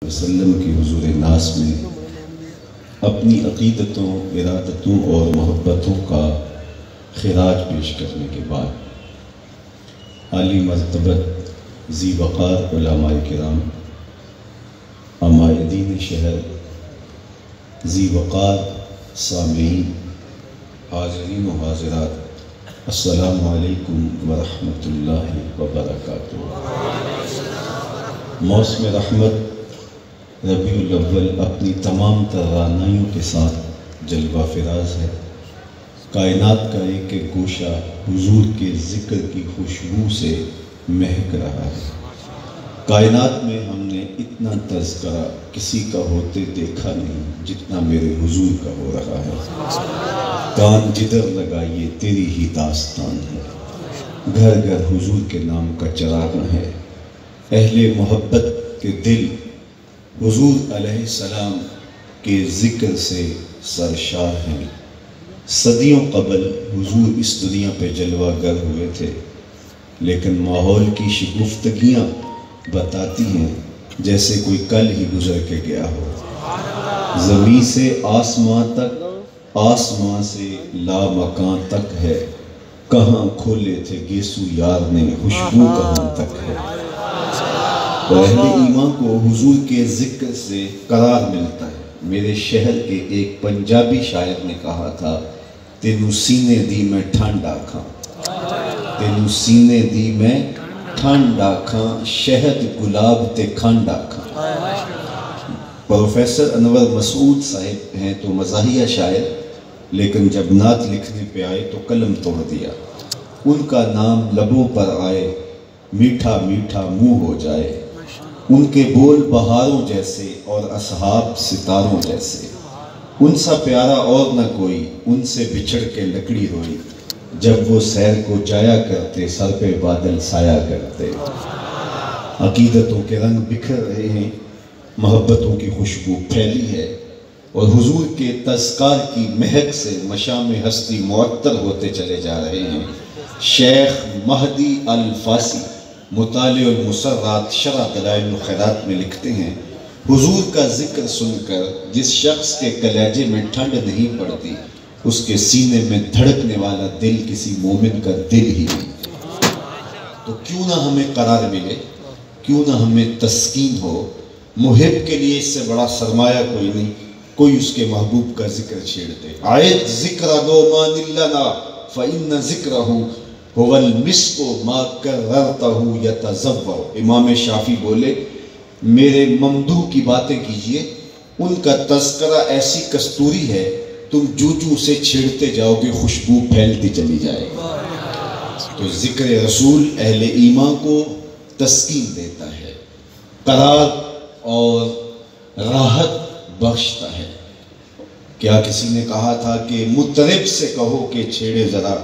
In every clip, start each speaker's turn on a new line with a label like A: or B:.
A: وسلم کی حضور ناز میں اپنی عقیدتوں، ارادتوں اور محبتوں کا خراج پیش کرنے کے بعد عالی مرتبت ذی وقار علماء کرام، عمائدین شہر، ذی وقار سامعین، حاضرین و حاضرات، السلام علیکم ورحمۃ اللہ وبرکاتہ۔ موسم رحمت ربیع الاول اپنی تمام توانائیوں کے ساتھ جلوہ فراز ہے۔ کائنات کا ایک ایک گوشہ حضور کے ذکر کی خوشبو سے مہک رہا ہے۔ کائنات میں ہم نے اتنا تذکرہ کسی کا ہوتے دیکھا نہیں جتنا میرے حضور کا ہو رہا ہے۔ کان جدھر لگائیے تیری ہی داستان ہے، گھر گھر حضور کے نام کا چراغاں ہے۔ اہل محبت کے دل حضور علیہ السلام کے ذکر سے سرشار ہیں۔ صدیوں قبل حضور اس دنیا پہ جلوہ گر ہوئے تھے، لیکن ماحول کی شگفتگیاں بتاتی ہیں جیسے کوئی کل ہی گزر کے گیا ہو۔ زمین سے آسمان تک، آسمان سے لامکان تک ہے، کہاں کھولے تھے گیسو یار نے، خوشبو کہاں تک ہے۔ اور اہل ایمان کو حضور کے ذکر سے قرار ملتا ہے۔ میرے شہر کے ایک پنجابی شاعر نے کہا تھا، تینوں سینے دی میں ٹھنڈ آکھاں، تینوں سینے دی میں ٹھنڈ آکھاں، شہد گلاب تے کھنڈ آکھاں۔ پروفیسر انور مسعود صاحب ہیں تو مزاحیہ شاعر، لیکن جب نعت لکھنے پہ آئے تو قلم توڑ دیا۔ ان کا نام لبوں پر آئے، میٹھا میٹھا منہ ہو جائے۔ ان کے بول بہاروں جیسے اور اصحاب ستاروں جیسے۔ ان سا پیارا اور نہ کوئی، ان سے بچھڑ کے لکڑی روئی۔ جب وہ سیر کو جایا کرتے، سر پہ بادل سایا کرتے۔ عقیدتوں کے رنگ بکھر رہے ہیں، محبتوں کی خوشبو پھیلی ہے، اور حضور کے تذکار کی مہک سے مشام ہستی معطر ہوتے چلے جا رہے ہیں۔ شیخ مہدی الفاسی مطالع المسرات شرح دلائل الخیرات میں لکھتے ہیں، حضور کا ذکر سن کر جس شخص کے کلیجے میں ٹھنڈ نہیں پڑتی، اس کے سینے میں دھڑکنے والا دل کسی مومن کا دل ہی نہیں۔ تو کیوں نہ ہمیں قرار ملے، کیوں نہ ہمیں تسکین ہو۔ محب کے لیے اس سے بڑا سرمایہ کوئی نہیں، کوئی اس کے محبوب کا ذکر چھیڑ دے۔ عید ذکر نعمان لنا فإن ذکرہ هو المسک ما کررتہ یتذوع۔ امام شافعی بولے، میرے ممدوح کی باتیں کیجئے، ان کا تذکرہ ایسی کستوری ہے، تم جو اسے چھیڑتے جاؤ گے خوشبو پھیلتی چلی جائے گی۔ تو ذکر رسول اہل ایمان کو تسکین دیتا ہے، قرار اور راحت بخشتا ہے۔ کیا کسی نے کہا تھا کہ مطرب سے کہو کہ چھیڑے ذرا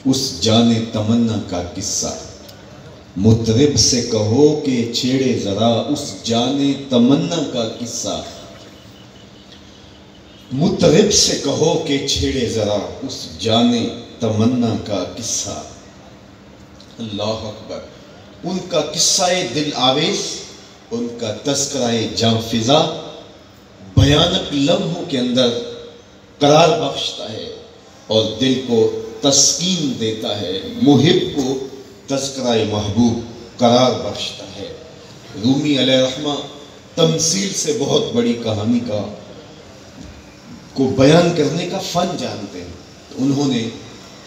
A: اس جان تمنا کا قصہ۔ مطرب سے کہو کہ چھیڑے ذرا اس جان تمنا کا قصہ۔ مطرب سے کہو کہ چھیڑے ذرا اس جان تمنا کا قصہ۔ اللہ اکبر۔ ان کا قصہ دل آویز، ان کا تذکرہ جاں فضا بھیانک لمحوں کے اندر قرار بخشتا ہے اور دل کو تسکین دیتا ہے۔ محب کو تذکرہ محبوب قرار بخشتا ہے۔ رومی علیہ الرحمہ تمثیل سے بہت بڑی کہانی کو بیان کرنے کا فن جانتے ہیں۔ انہوں نے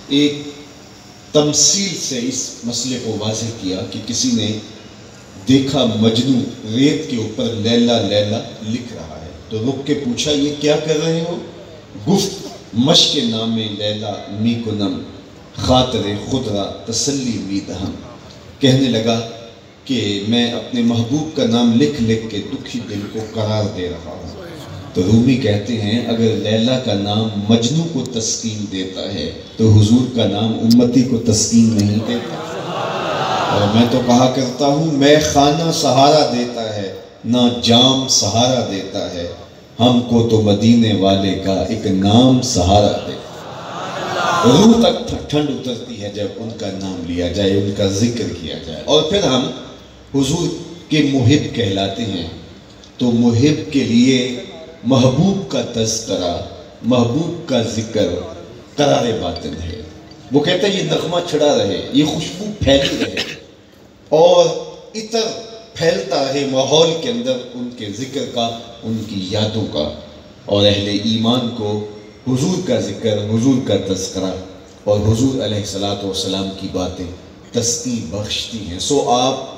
A: ایک تمثیل سے اس مسئلے کو واضح کیا کہ کسی نے دیکھا مجنو ریت کے اوپر لیلا لیلا لکھ رہا ہے، تو رک کے پوچھا، یہ کیا کر رہے ہو؟ گفت، مشق نام لیلا می کنم، خاطر خود را تسلی می دہم۔ کہنے لگا کہ میں اپنے محبوب کا نام لکھ لکھ کے دکھی دل کو قرار دے رہا ہوں۔ تو رومی کہتے ہیں، اگر لیلا کا نام مجنو کو تسکین دیتا ہے تو حضور کا نام امتی کو تسکین نہیں دیتا۔ اور میں تو کہا کرتا ہوں، میں خانہ سہارا دیتا ہے، نہ جام سہارا دیتا ہے، ہم کو تو مدینے والے کا ایک نام سہارا دے۔ روح تک ٹھنڈ اترتی ہے جب ان کا نام لیا جائے، ان کا ذکر کیا جائے، اور پھر ہم حضور کے محب کہلاتے ہیں۔ تو محب کے لیے محبوب کا تذکرہ، محبوب کا ذکر قرار باطن ہے۔ وہ کہتا ہے یہ نغمہ چھڑا رہے، یہ خوشبو پھیلی رہے اور عطر پھیلتا رہے ماحول کے اندر ان کے ذکر کا، ان کی یادوں کا، اور اہل ایمان کو حضور کا ذکر، حضور کا تذکرہ اور حضور علیہ السلام کی باتیں تسکین بخشتی ہیں۔ سو آپ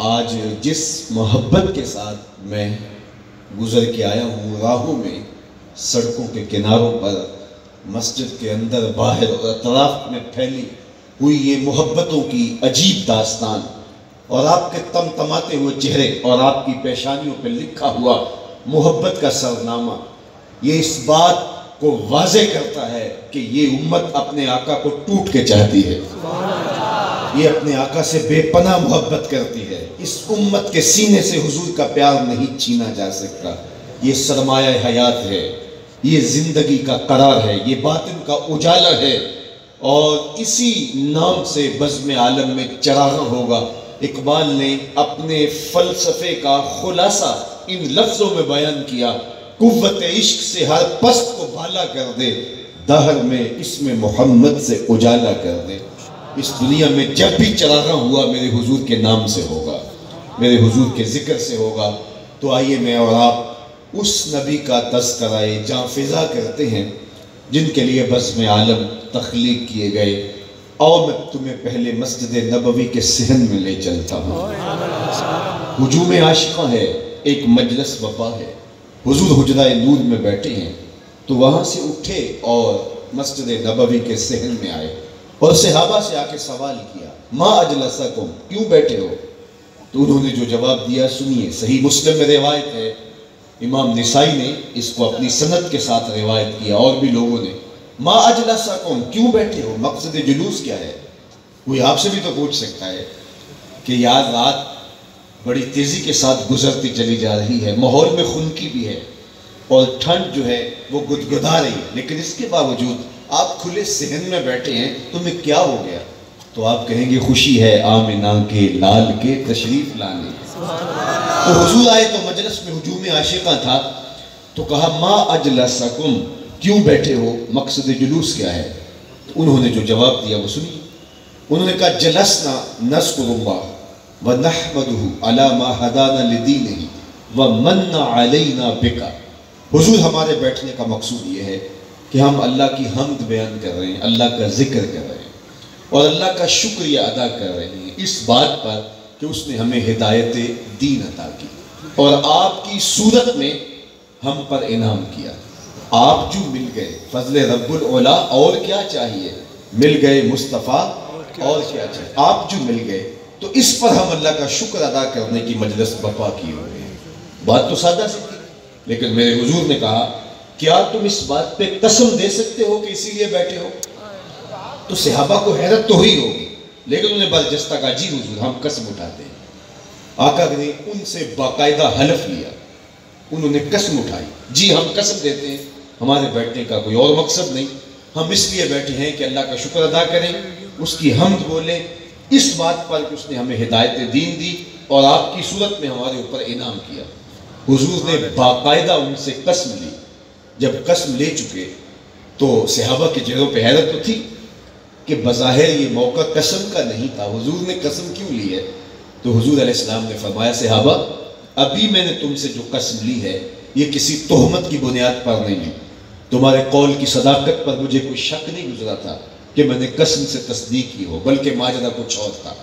A: آج جس محبت کے ساتھ میں گزر کے آیا ہوں، راہوں میں، سڑکوں کے کناروں پر، مسجد کے اندر، باہر اور اطراف میں پھیلی ہوئی یہ محبتوں کی عجیب داستان، اور آپ کے تمتماتے ہوئے چہرے اور آپ کی پیشانیوں پہ لکھا ہوا محبت کا سرنامہ، یہ اس بات کو واضح کرتا ہے کہ یہ امت اپنے آقا کو ٹوٹ کے چاہتی ہے، یہ اپنے آقا سے بے پناہ محبت کرتی ہے۔ اس امت کے سینے سے حضور کا پیار نہیں چھینا جا سکتا۔ یہ سرمایہ حیات ہے، یہ زندگی کا قرار ہے، یہ باطن کا اجالا ہے، اور اسی نام سے بزم عالم میں چراغاں ہوگا۔ اقبال نے اپنے فلسفے کا خلاصہ ان لفظوں میں بیان کیا: قوت عشق سے ہر پست کو بالا کر دے، دہر میں اسم محمد سے اجالا کر دے۔ اس دنیا میں جب بھی چراغاں ہوا میرے حضور کے نام سے ہوگا، میرے حضور کے ذکر سے ہوگا۔ تو آئیے میں اور آپ اس نبی کا تذکرہ جاں فضا کرتے ہیں جن کے لیے بزم عالم تخلیق کیے گئے۔ اور میں تمہیں پہلے مسجد نبوی کے صحن میں لے چلتا ہوں۔ ہجوم عاشقاں ہے، ایک مجلس وفا ہے۔ حضور حجرہ نور میں بیٹھے ہیں تو وہاں سے اٹھے اور مسجد نبوی کے صحن میں آئے اور صحابہ سے آ کے سوال کیا: ما اجلسکم، کیوں بیٹھے ہو؟ تو انہوں نے جو جواب دیا سنیے، صحیح مسلم میں روایت ہے، امام نسائی نے اس کو اپنی سند کے ساتھ روایت کیا، اور بھی لوگوں نے۔ ما اجلسکم، کیوں بیٹھے ہو؟ مقصد جلوس کیا ہے؟ کوئی آپ سے بھی تو پوچھ سکتا ہے کہ یار رات بڑی تیزی کے ساتھ گزرتی چلی جا رہی ہے، ماحول میں خنکی بھی ہے اور ٹھنڈ جو ہے وہ گدگدا رہی ہے، لیکن اس کے باوجود آپ کھلے صحن میں بیٹھے ہیں، تمہیں کیا ہو گیا؟ تو آپ کہیں گے خوشی ہے آمنہ کے لال کے تشریف لانے۔ تو حضور آئے تو مجلس میں ہجوم عاشقاں تھا، تو کہا ما اجلسکم، کیوں بیٹھے ہو؟ مقصد جلوس کیا ہے؟ تو انہوں نے جو جواب دیا وہ سنیے۔ انہوں نے کہا جلسنا نذکر اللہ ونحمدہ علی ما ہدانا لدینہ ومن علینا بکا۔ حضور ہمارے بیٹھنے کا مقصود یہ ہے کہ ہم اللہ کی حمد بیان کر رہے ہیں، اللہ کا ذکر کر رہے ہیں اور اللہ کا شکریہ ادا کر رہے ہیں اس بات پر کہ اس نے ہمیں ہدایت دین عطا کی اور آپ کی صورت میں ہم پر انعام کیا۔ آپ جو مل گئے، فضل رب العلا، اور کیا چاہیے؟ مل گئے مصطفیٰ، اور کیا چاہیے؟ آپ جو مل گئے، تو اس پر ہم اللہ کا شکر ادا کرنے کی مجلس برپا کی ہوئی ہے۔ بات تو سادہ سی تھی، لیکن میرے حضور نے کہا کیا تم اس بات پہ قسم دے سکتے ہو کہ اسی لیے بیٹھے ہو؟ تو صحابہ کو حیرت تو ہوئی ہوگی، لیکن انہوں نے برجستہ کہا جی حضور ہم قسم اٹھاتے ہیں۔ آقا نے ان سے باقاعدہ حلف لیا، انہوں نے قسم اٹھائی، جی ہم قسم دیتے ہیں ہمارے بیٹھنے کا کوئی اور مقصد نہیں، ہم اس لیے بیٹھے ہیں کہ اللہ کا شکر ادا کریں، اس کی حمد بولیں، اس بات پر کہ اس نے ہمیں ہدایت دین دی اور آپ کی صورت میں ہمارے اوپر انعام کیا۔ حضور نے باقاعدہ ان سے قسم لی۔ جب قسم لے چکے تو صحابہ کے چہروں پہ حیرت تو تھی کہ بظاہر یہ موقع قسم کا نہیں تھا، حضور نے قسم کیوں لی ہے؟ تو حضور علیہ السلام نے فرمایا صحابہ ابھی میں نے تم سے جو قسم لی ہے یہ کسی تہمت کی بنیاد پر نہیں لی، تمہارے قول کی صداقت پر مجھے کوئی شک نہیں گزرا تھا کہ میں نے قسم سے تصدیق کی ہو، بلکہ ماجرا کچھ اور تھا،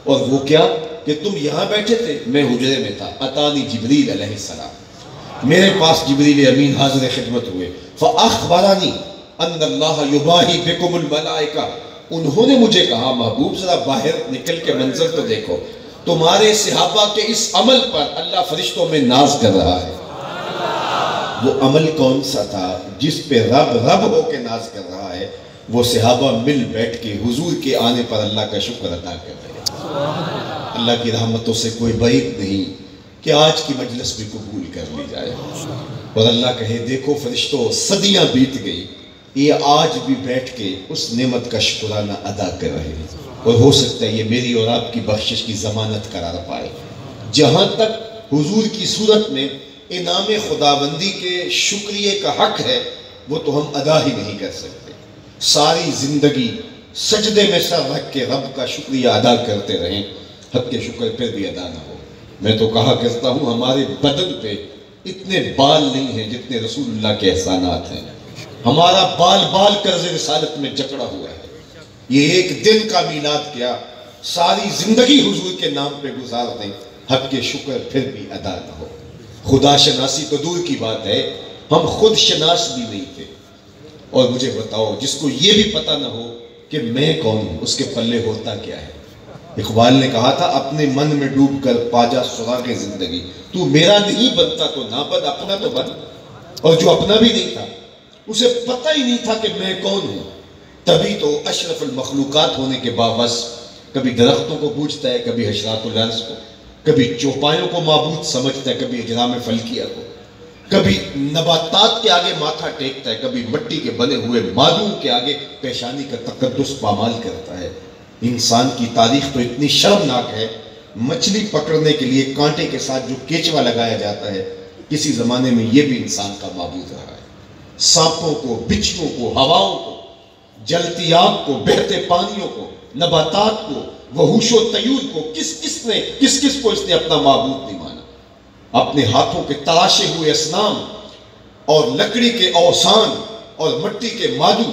A: اور وہ کیا کہ تم یہاں بیٹھے تھے، میں حجرے میں تھا، اتانی جبریل علیہ السلام، میرے پاس جبریل امین حاضر خدمت ہوئے، فاخبرانی ان اللہ یباہی بکم الملائکہ، انہوں نے مجھے کہا محبوب ذرا باہر نکل کے منظر تو دیکھو، تمہارے صحابہ کے اس عمل پر اللہ فرشتوں میں ناز کر رہا ہے۔ وہ عمل کون سا تھا جس پہ رب ہو کے ناز کر رہا ہے؟ وہ صحابہ مل بیٹھ کے حضور کے آنے پر اللہ کا شکر ادا کر رہے ہیں۔ اللہ کی رحمتوں سے کوئی بعید نہیں کہ آج کی مجلس بھی قبول کر لی جائے اور اللہ کہے دیکھو فرشتوں صدیاں بیت گئی، یہ آج بھی بیٹھ کے اس نعمت کا شکرانہ ادا کر رہے ہیں، اور ہو سکتا ہے یہ میری اور آپ کی بخشش کی ضمانت قرار پائے۔ جہاں تک
B: حضور کی صورت میں انعام خداوندی کے شکریہ کا حق ہے، وہ تو ہم ادا ہی نہیں کر سکتے۔ ساری زندگی سجدے میں سر رکھ کے رب کا شکریہ ادا کرتے رہیں، حق کے شکر پھر بھی ادا نہ ہو۔ میں تو کہا کرتا ہوں ہمارے بدن پہ اتنے بال نہیں ہیں جتنے رسول اللہ کے احسانات ہیں۔ ہمارا بال بال قرض رسالت میں جکڑا ہوا ہے۔ یہ ایک دن کا میلاد کیا، ساری زندگی حضور کے نام پہ گزار دیں، حق کے شکر پھر بھی ادا نہ ہو۔ خدا شناسی تو دور کی بات ہے، ہم خود شناس بھی نہیں تھے۔ اور مجھے بتاؤ، جس کو یہ بھی پتہ نہ ہو کہ میں کون ہوں، اس کے پلے ہوتا کیا ہے؟ اقبال نے کہا تھا اپنے من میں ڈوب کر پاجا سراغ زندگی، تو میرا نہیں بنتا تو نہ بن، اپنا تو بن۔ اور جو اپنا بھی نہیں تھا اسے پتہ ہی نہیں تھا کہ میں کون ہوں، تبھی تو اشرف المخلوقات ہونے کے باوجود کبھی درختوں کو پوجتا ہے، کبھی حشرات الارض کو، کبھی چوپایوں کو معبود سمجھتا ہے، کبھی اجرام فلکیہ کو، کبھی نباتات کے آگے ماتھا ٹیکتا ہے، کبھی مٹی کے بنے ہوئے مادوں کے آگے پیشانی کا تقدس پامال کرتا ہے۔ انسان کی تاریخ تو اتنی شرمناک ہے، مچھلی پکڑنے کے لیے کانٹے کے ساتھ جو کیچوا لگایا جاتا ہے، کسی زمانے میں یہ بھی انسان کا معبود رہا ہے۔ سانپوں کو، بچھوؤں کو، ہواؤں کو، جلتی آگ کو، بہتے پانیوں کو، نباتات کو، وحوش و طیور کو، کس کو اس نے اپنا معبود نہیں مانا؟ اپنے ہاتھوں کے تراشے ہوئے اصنام اور لکڑی کے اوثان اور مٹی کے مادو،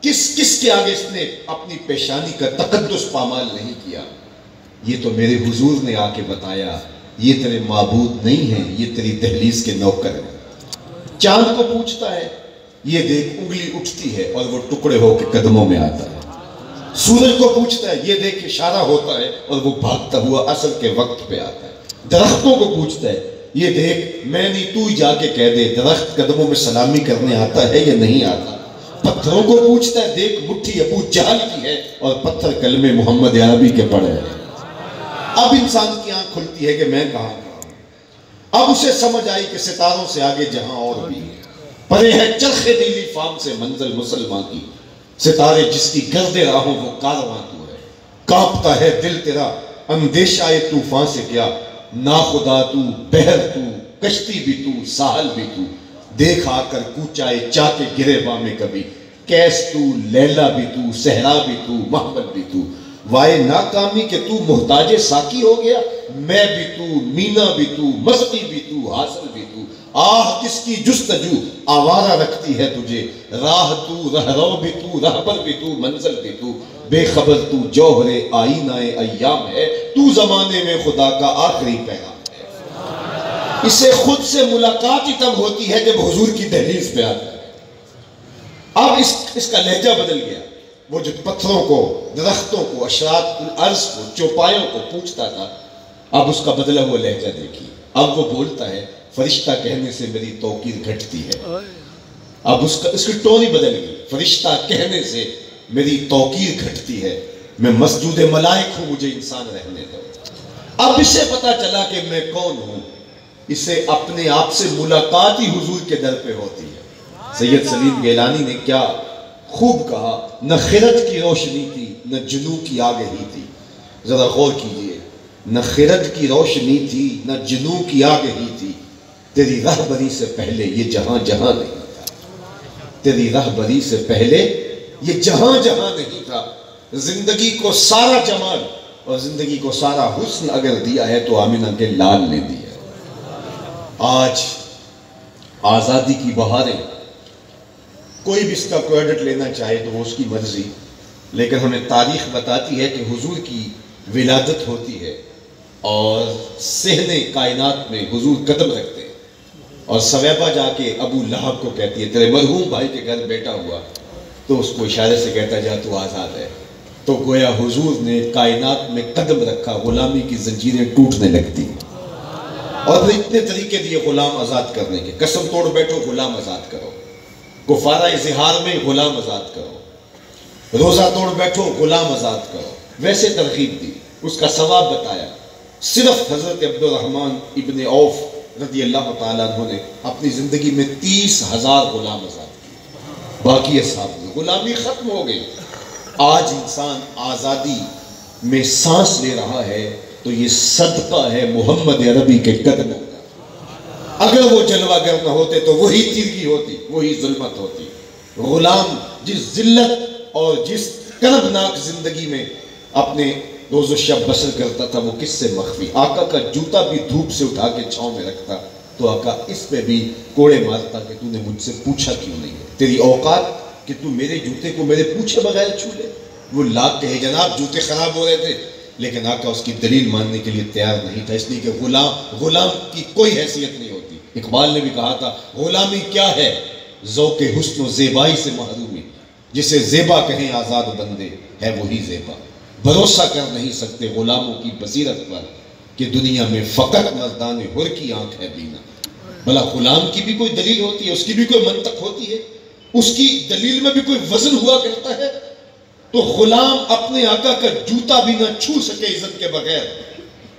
B: کس کے آگے اس نے اپنی پیشانی کا تقدس پامال نہیں کیا؟ یہ تو میرے حضور نے آ کے بتایا، یہ تیرے معبود نہیں ہیں، یہ تیری دہلیز کے نوکر ہیں۔ چاند کو پوچھتا ہے، یہ دیکھ انگلی اٹھتی ہے اور وہ ٹکڑے ہو کے قدموں میں آتا ہے۔ سورج کو پوچھتا ہے، یہ دیکھ اشارہ ہوتا ہے اور وہ بھاگتا ہوا اصل کے وقت پہ آتا ہے۔ درختوں کو پوچھتا ہے، یہ دیکھ میں نہیں تو ہی جا کے کہہ دے، درخت قدموں میں سلامی کرنے آتا ہے یا نہیں آتا۔ پتھروں کو پوچھتا ہے، دیکھ مٹھی ابو جہل کی ہے اور پتھر کلمے محمد عربی کے پڑھے ہیں۔ اب انسان کی آنکھ کھلتی ہے کہ میں کہاں ہوں۔ اب اسے سمجھ آئی کہ ستاروں سے آگے جہاں اور بھی ہے، پرے ہے چرخ نیلی فام سے منزل مسلمان کی، ستارے جس کی گرد راہوں وہ کارواں تو ہے، کانپتا ہے دل تیرا اندیشہ طوفان سے کیا، ناخدا تو، بحر تو، کشتی بھی تو، ساحل بھی تو، دیکھ آ کر کوچائے چاہتے گرے میں کبھی، کیس تو، لیلا بھی تو، صحرا بھی تو، محمد بھی تو، وائے ناکامی کہ تو محتاج ساکی ہو گیا، میں بھی تو، مینا بھی تو، مستی بھی تو، حاصل بھی تو، آہ کس کی جستجو آوارہ رکھتی ہے تجھے، راہ تو، رہرو بھی تو، رہبر بھی تو، منزل بھی تو، بے خبر تو، جوہر آئینہ ایام ہے، تو زمانے میں خدا کا آخری پیغام ہے۔ اسے خود سے ملاقات ہی تب ہوتی ہے جب حضور کی دہلیز پہ آتا ہے۔ اب اس کا لہجہ بدل گیا، وہ جو پتھروں کو، درختوں کو، اشرات الارض کو، چوپایوں کو پوچھتا تھا، اب اس کا بدلا ہوا لہجہ دیکھیے۔ اب وہ بولتا ہے، فرشتہ کہنے سے میری توقیر گھٹتی ہے۔ اب اس کی ٹون ہی بدل گئی، فرشتہ کہنے سے میری توقیر گھٹتی ہے، میں مسجود ملائک ہوں، مجھے انسان رہنے دو۔ اب اسے پتا چلا کہ میں کون ہوں، اسے اپنے آپ سے ملاقات ہی حضور کے در پہ ہوتی ہے۔ سید سلیم گیلانی نے کیا خوب کہا، نہ خرد کی روشنی تھی، نہ جنوں کی آگہی تھی۔ ذرا غور کیجئے، نہ خرد کی روشنی تھی، نہ جنوں کی آگہی تھی، تیری رہبری سے پہلے یہ جہاں جہاں نہیں تھا۔ تیری رہبری سے پہلے یہ جہاں جہاں نہیں تھا۔ زندگی کو سارا جمال اور زندگی کو سارا حسن اگر دیا ہے تو آمنہ کے لال نے دیا۔ آج آزادی کی بہاریں، کوئی بھی اس کا کریڈٹ لینا چاہے تو وہ اس کی مرضی، لیکن ہمیں تاریخ بتاتی ہے کہ حضور کی ولادت ہوتی ہے اور صحن کائنات میں حضور قدم رکھتے ہیں، اور سویبہ جا کے ابو لہب کو کہتی ہے تیرے مرحوم بھائی کے گھر بیٹا ہوا، تو اس کو اشارے سے کہتا جا تو آزاد ہے۔ تو گویا حضور نے کائنات میں قدم رکھا، غلامی کی زنجیریں ٹوٹنے لگتی، اور پھر اتنے طریقے دیے غلام آزاد کرنے کے، قسم توڑ بیٹھو غلام آزاد کرو، کفارہ اظہار میں غلام آزاد کرو، روزہ توڑ بیٹھو غلام آزاد کرو، ویسے ترغیب دی، اس کا ثواب بتایا۔ صرف حضرت عبدالرحمن ابن عوف رضی اللہ تعالیٰ عنہ نے اپنی زندگی میں 30,000 غلام آزاد کیے، باقی اصحاب نے غلامی ختم ہو گئی۔ آج انسان آزادی میں سانس لے رہا ہے تو یہ صدقہ ہے محمد عربی کے قدموں کا۔ اگر وہ جلوہ گر نہ ہوتے تو وہی تیرگی ہوتی، وہی ظلمت ہوتی۔ غلام جس ذلت اور جس کربناک زندگی میں اپنے روز و شب بسر کرتا تھا وہ کس سے مخفی؟ آقا کا جوتا بھی دھوپ سے اٹھا کے چھاؤں میں رکھتا تو آقا اس پہ بھی کوڑے مارتا کہ تو نے مجھ سے پوچھا کیوں نہیں ہے؟ تیری اوقات کہ تو میرے جوتے کو میرے پوچھے بغیر چھو لے؟ وہ لاکھ کہے جناب جوتے خراب ہو رہے تھے، لیکن آقا اس کی دلیل ماننے کے لیے تیار نہیں تھا، اس لیے کہ غلام کی کوئی حیثیت نہیں ہوتی۔ اقبال نے بھی کہا تھا غلامی کیا ہے؟ ذوق حسن و زیبائی سے محرومی، جسے زیبا کہیں آزاد بندے ہے وہی زیبا۔ بھروسہ کر نہیں سکتے غلاموں کی بصیرت پر کہ دنیا میں فقط مردان حر کی آنکھ ہے بینا۔ بھلا غلام کی بھی کوئی دلیل ہوتی ہے، اس کی بھی کوئی منطق ہوتی ہے، اس کی دلیل میں بھی کوئی وزن ہوا کرتا ہے؟ تو غلام اپنے آقا کا جوتا بھی نہ چھو سکے عزت کے بغیر،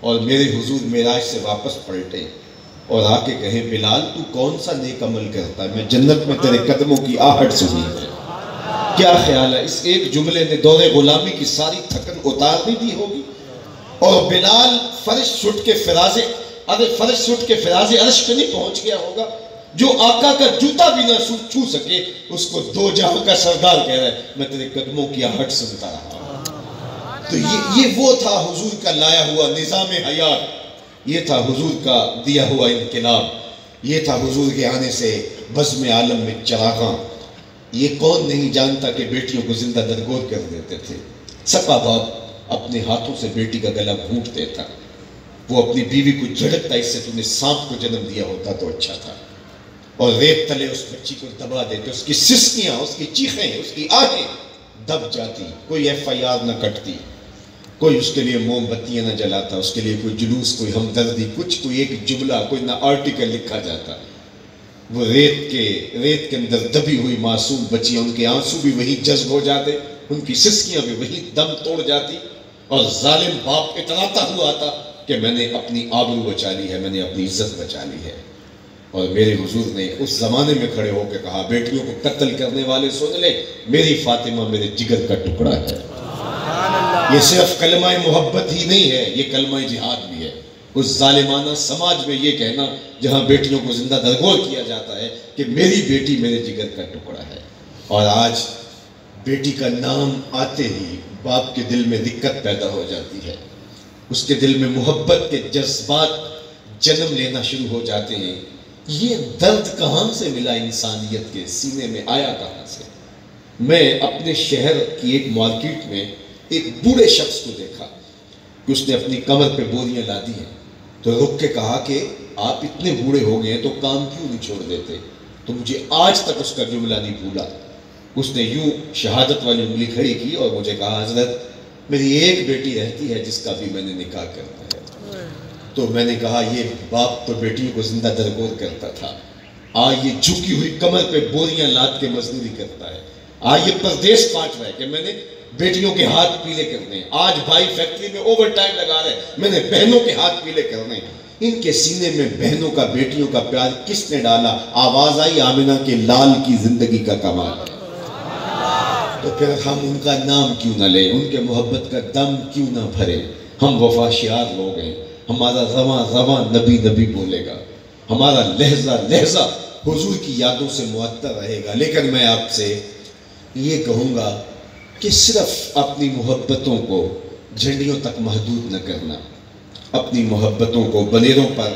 B: اور میرے حضور معراج سے واپس پلٹے اور آ کے کہیں بلال تو کون سا نیک عمل کرتا ہے، میں جنت میں تیرے قدموں کی آہٹ سنی ہے۔ کیا خیال ہے اس ایک جملے نے دور غلامی کی ساری تھکن اتار نہیں دی ہوگی؟ اور بلال فرش چھٹ کے فراز عرش پہ نہیں پہنچ گیا ہوگا؟ جو آقا کا جوتا بھی نہ چھو سکے اس کو دو جہاں کا سردار کہہ رہا ہے میں تیرے قدموں کی آہٹ سنتا رہا۔ تو یہ وہ تھا حضور کا لایا ہوا نظام حیات، یہ تھا حضور کا دیا ہوا انقلاب، یہ تھا حضور کے آنے سے بزم عالم میں چراغاں۔ یہ کون نہیں جانتا کہ بیٹیوں کو زندہ درگور کر دیتے تھے؟ سکا باپ اپنے ہاتھوں سے بیٹی کا گلا گھونٹ دیتا، وہ اپنی بیوی کو جھڑکتا، اس سے تم نے سانپ کو جنم دیا ہوتا تو اچھا تھا، اور ریت تلے اس بچی کو دبا دیتے، اس کی سسکیاں، اس کی چیخیں، اس کی آہیں دب جاتی، کوئی FIR نہ کٹتی، کوئی اس کے لیے موم بتیاں نہ جلاتا، اس کے لیے کوئی جلوس، کوئی ہمدردی، کوئی ایک جملہ، کوئی نہ آرٹیکل لکھا جاتا۔ وہ ریت کے اندر دبی ہوئی معصوم بچیاں، ان کے آنسو بھی وہی جذب ہو جاتے، ان کی سسکیاں بھی وہی دم توڑ جاتی، اور ظالم باپ اتراتا ہوا آتا کہ میں نے اپنی آبرو بچا لی ہے، میں نے اپنی عزت بچا لی ہے۔ اور میرے حضور نے اس زمانے میں کھڑے ہو کے کہا بیٹیوں کو قتل کرنے والے سن لے، میری فاطمہ میرے جگر کا ٹکڑا ہے۔ یہ صرف کلمہ محبت ہی نہیں ہے، یہ کلمہ جہاد بھی ہے۔ اس ظالمانہ سماج میں یہ کہنا جہاں بیٹیوں کو زندہ درگور کیا جاتا ہے کہ میری بیٹی میرے جگر کا ٹکڑا ہے، اور آج بیٹی کا نام آتے ہی باپ کے دل میں دقت پیدا ہو جاتی ہے، اس کے دل میں محبت کے جذبات جنم لینا شروع ہو جاتے ہیں۔ یہ درد کہاں سے ملا انسانیت کے سینے میں، آیا کہاں سے؟ میں اپنے شہر کی ایک مارکیٹ میں ایک بوڑھے شخص کو دیکھا کہ اس نے اپنی کمر پہ بوریاں لا دی ہیں، تو رک کے کہا کہ آپ اتنے بوڑھے ہو گئے ہیں تو کام کیوں نہیں چھوڑ دیتے؟ تو مجھے آج تک اس کا جملہ نہیں بھولا۔ اس نے یوں شہادت والی انگلی کھڑی کی اور مجھے کہا حضرت میری ایک بیٹی رہتی ہے جس کا بھی میں نے نکاح کرنا ہے۔ تو میں نے کہا یہ باپ تو بیٹیوں کو زندہ درگور کرتا تھا، آج یہ جھکی ہوئی کمر پہ بوریاں لاد کے مزدوری کرتا ہے، آج یہ پردیس کاٹ رہا ہے کہ میں نے بیٹیوں کے ہاتھ پیلے کرنے ہیں، آج بھائی فیکٹری میں اوور ٹائم لگا رہے ہیں، میں نے بہنوں کے ہاتھ پیلے کرنے ہیں۔ ان کے سینے میں بہنوں کا بیٹیوں کا پیار کس نے ڈالا؟ آواز آئی آمنہ کے لال کی زندگی کا کمال ہے۔ تو پھر ہم ان کا نام کیوں نہ لیں، ان کے محبت کا دم کیوں نہ بھرے؟ ہم وفا شیار لوگ ہیں، ہمارا رواں رواں نبی نبی بولے گا، ہمارا لہجہ لہجہ حضور کی یادوں سے معطر رہے گا۔ لیکن میں آپ سے یہ کہوں گا کہ صرف اپنی محبتوں کو جھنڈیوں تک محدود نہ کرنا، اپنی محبتوں کو بنیروں پر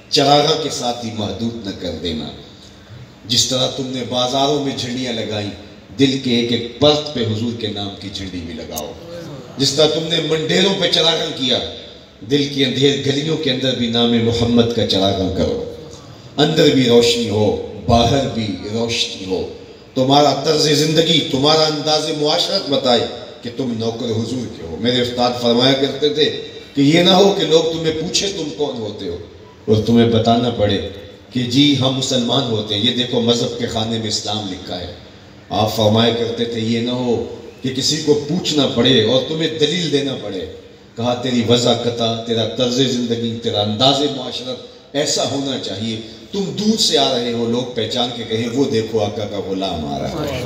B: چراغاں کے ساتھ ہی محدود نہ کر دینا۔ جس طرح تم نے بازاروں میں جھنڈیاں لگائیں، دل کے ایک ایک پرت پہ حضور کے نام کی جھنڈی بھی لگاؤ۔ جس طرح تم نے منڈیروں پہ چراغاں کیا، دل کی اندھیر گلیوں کے اندر بھی نام محمد کا چراغاں کرو، اندر بھی روشنی ہو باہر بھی روشنی ہو۔ تمہارا طرز زندگی، تمہارا انداز معاشرت بتائے کہ تم نوکر حضور کے ہو۔ میرے استاد فرمایا کرتے تھے کہ یہ نہ ہو کہ لوگ تمہیں پوچھے تم کون ہوتے ہو اور تمہیں بتانا پڑے کہ جی ہم مسلمان ہوتے ہیں، یہ دیکھو مذہب کے خانے میں اسلام لکھا ہے۔ آپ فرمایا کرتے تھے یہ نہ ہو کہ کسی کو پوچھنا پڑے اور تمہیں دلیل دینا پڑے۔ کہا تیری وضاحت، تیرا طرز زندگی، تیرا انداز معاشرت ایسا ہونا چاہیے تم دور سے آ رہے ہو، لوگ پہچان کے کہیں وہ دیکھو آقا کا غلام آ رہا ہے۔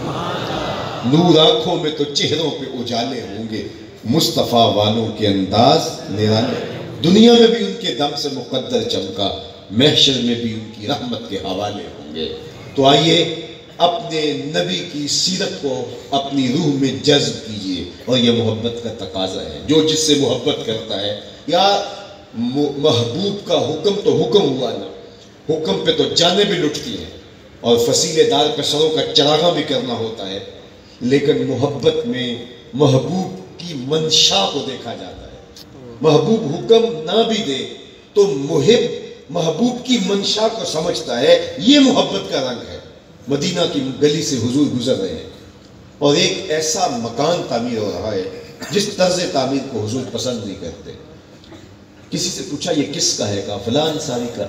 B: نور آنکھوں میں تو چہروں پہ اجالے ہوں گے، مصطفیٰ والوں کے انداز نرالے۔ دنیا میں بھی ان کے دم سے مقدر چمکا، محشر میں بھی ان کی رحمت کے حوالے ہوں گے۔ تو آئیے اپنے نبی کی سیرت کو اپنی روح میں جذب کیجئے، اور یہ محبت کا تقاضا ہے۔ جو جس سے محبت کرتا ہے، یا محبوب کا حکم تو حکم ہوا نا، حکم پہ تو جانیں بھی لٹتی ہیں، اور فصیلے دار پہ سروں کا چراغاں بھی کرنا ہوتا ہے، لیکن محبت میں محبوب کی منشا کو دیکھا جاتا ہے۔ محبوب حکم نہ بھی دے تو محب محبوب کی منشا کو سمجھتا ہے، یہ محبت کا رنگ ہے۔ مدینہ کی گلی سے حضور گزر رہے ہیں، اور ایک ایسا مکان تعمیر ہو رہا ہے جس طرز تعمیر کو حضور پسند نہیں کرتے۔ کسی سے پوچھا یہ کس کا ہے؟ کہا فلاں انصاری کا۔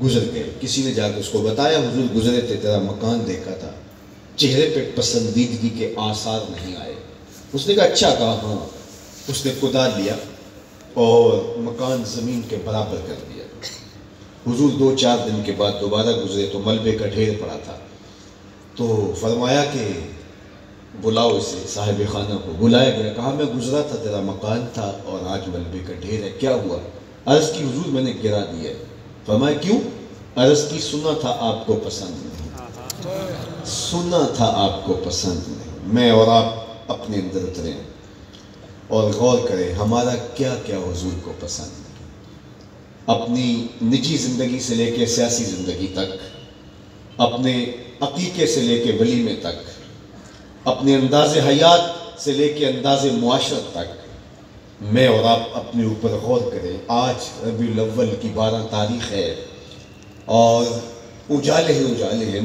B: گزر گئے، کسی نے جا کے اس کو بتایا حضور گزرے تھے، تیرا مکان دیکھا تھا، چہرے پہ پسندیدگی کے آثار نہیں آئے۔ اس نے کہا اچھا؟ کہا ہاں۔ اس نے کدال لیا اور مکان زمین کے برابر کر دیا۔ حضور 2-4 دن کے بعد دوبارہ گزرے تو ملبے کا ڈھیر پڑا تھا، تو فرمایا کہ بلاؤ اسے، صاحب خانہ کو بلایا گیا۔ کہا میں گزرا تھا، تیرا مکان تھا اور آج ملبے کا ڈھیر ہے، کیا ہوا؟ عرض کی حضور میں نے گرا دیا ہے۔ فرمایا کیوں؟ عرض کی سنا تھا آپ کو پسند نہیں، سنا تھا آپ کو پسند نہیں۔ میں اور آپ اپنے اندر اتریں اور غور کریں ہمارا کیا کیا حضور کو پسند ہے۔ اپنی نجی زندگی سے لے کے سیاسی زندگی تک، اپنے عقیقے سے لے کے ولیمے تک، اپنے انداز حیات سے لے کے انداز معاشرت تک، میں اور آپ اپنے اوپر غور کریں۔ آج ربیع الاول کی 12 تاریخ ہے اور اجالے ہی اجالے ہیں۔